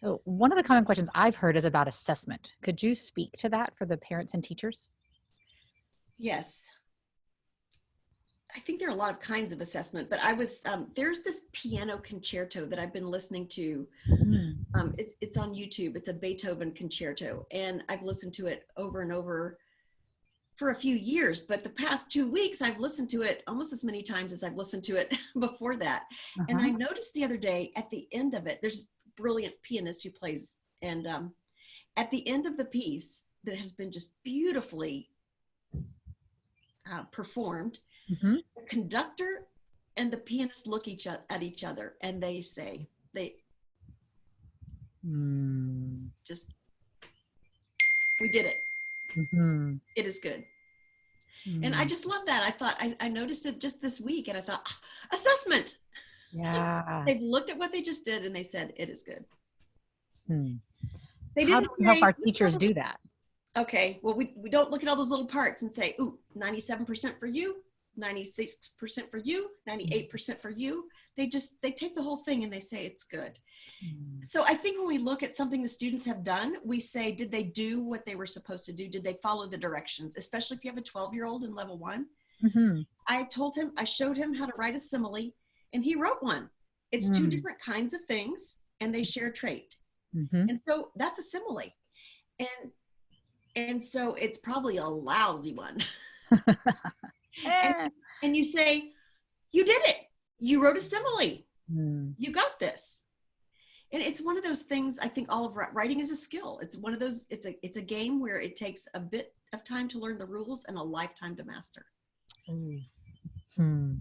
So one of the common questions I've heard is about assessment. Could you speak to that for the parents and teachers? Yes. I think there are a lot of kinds of assessment, but there's this piano concerto that I've been listening to. Mm. It's on YouTube. It's a Beethoven concerto, and I've listened to it over and over for a few years. But the past 2 weeks, I've listened to it almost as many times as I've listened to it before that. And I Uh-huh. noticed the other day at the end of it, there's a brilliant pianist who plays, and at the end of the piece that has been just beautifully performed, Hmm. the conductor and the pianist look at each other, and they say, they Mm. just, we did it. Hmm. It is good. And I Mm. just love that. I noticed it just this week, and I thought, assessment. Yeah. They've looked at what they just did and they said, it is good. Hmm. They How do didn't we help say, our teachers do that? okay, well, we don't look at all those little parts and say, ooh, 97% for you, 96% for you, 98% for you. They take the whole thing and they say it's good. Mm. So I think when we look at something the students have done, we say, did they do what they were supposed to do? Did they follow the directions? Especially if you have a 12-year-old in level 1. Mm-hmm. I showed him how to write a simile, and he wrote one. It's two Mm. different kinds of things, and they share a trait. Mm-hmm. And so that's a simile. And and so it's probably a lousy one. and Eh. and you say, you did it. You wrote a simile. Mm. You got this. And it's one of those things. I think all of writing is a skill. It's one of those, it's a game where it takes a bit of time to learn the rules and a lifetime to master. Mm. Hmm.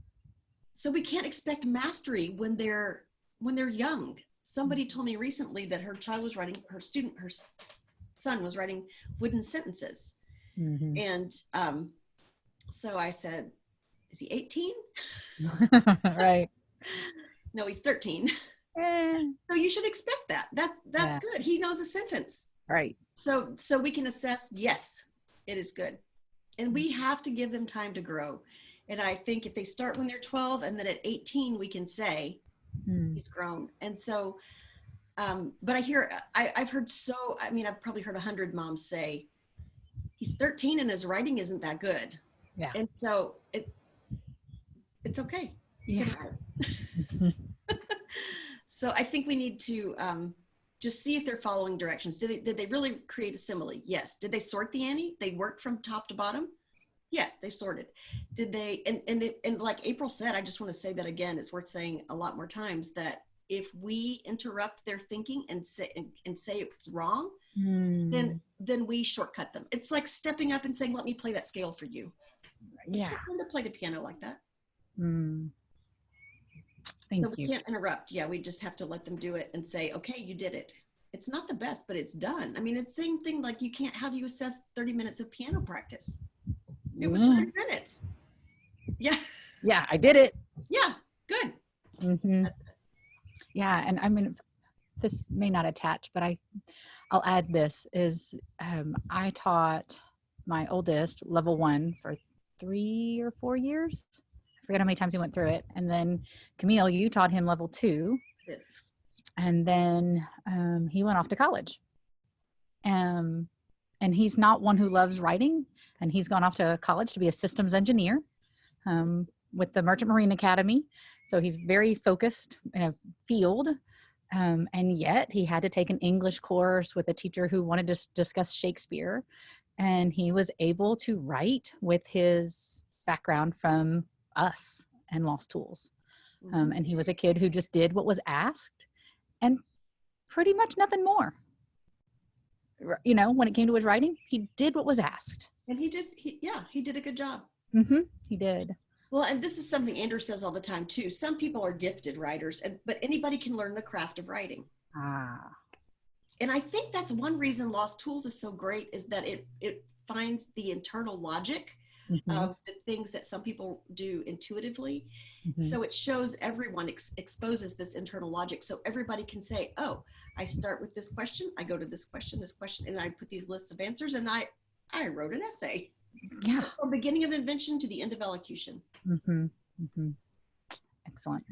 So we can't expect mastery when they're young. Somebody told me recently that her son was writing wooden sentences. Mm-hmm. And so I said, is he 18? Right. No, he's 13. Eh. So you should expect that. That's Yeah. good. He knows a sentence. Right. So we can assess, yes, it is good. And we have to give them time to grow. And I think if they start when they're 12 and then at 18, we can say Mm. he's grown. And so, but I've heard I've probably heard 100 moms say he's 13 and his writing isn't that good. Yeah. And so it's okay. He Yeah. can write. So I think we need to just see if they're following directions. Did they really create a simile? Yes. Did they sort the Annie? They worked from top to bottom? Yes, they sorted. Did they, and like April said, I just want to say that again, it's worth saying a lot more times, that if we interrupt their thinking and say it's wrong, Mm. then we shortcut them. It's like stepping up and saying, let me play that scale for you. You Yeah. can't learn to play the piano like that. Mm. So Thank we you. can't interrupt. Yeah, we just have to let them do it and say, okay, you did it. It's not the best, but it's done. I mean, it's the same thing. Like, how do you assess 30 minutes of piano practice? It was Mm. 30 minutes. Yeah. Yeah, I did it. Yeah. Good. Mm-hmm. Yeah, and I mean, this may not attach, but I'll add this is I taught my oldest level 1 for 3 or 4 years. I forget how many times we went through it. And then Camille, you taught him level 2. Good. And then he went off to college. And he's not one who loves writing. And he's gone off to college to be a systems engineer with the Merchant Marine Academy. So he's very focused in a field. And yet he had to take an English course with a teacher who wanted to discuss Shakespeare. And he was able to write with his background from us and Lost Tools. And he was a kid who just did what was asked and pretty much nothing more. You know, when it came to his writing, he did what was asked. And he did a good job. Mm-hmm. He did. Well, and this is something Andrew says all the time too. Some people are gifted writers, but anybody can learn the craft of writing. Ah. And I think that's one reason Lost Tools is so great, is that it finds the internal logic of the things that some people do intuitively. Mm-hmm. So it shows everyone, exposes this internal logic. So everybody can say, oh, I start with this question, I go to this question, and I put these lists of answers, and I wrote an essay. Yeah. From beginning of invention to the end of elocution. Mm-hmm. Mm-hmm. Excellent.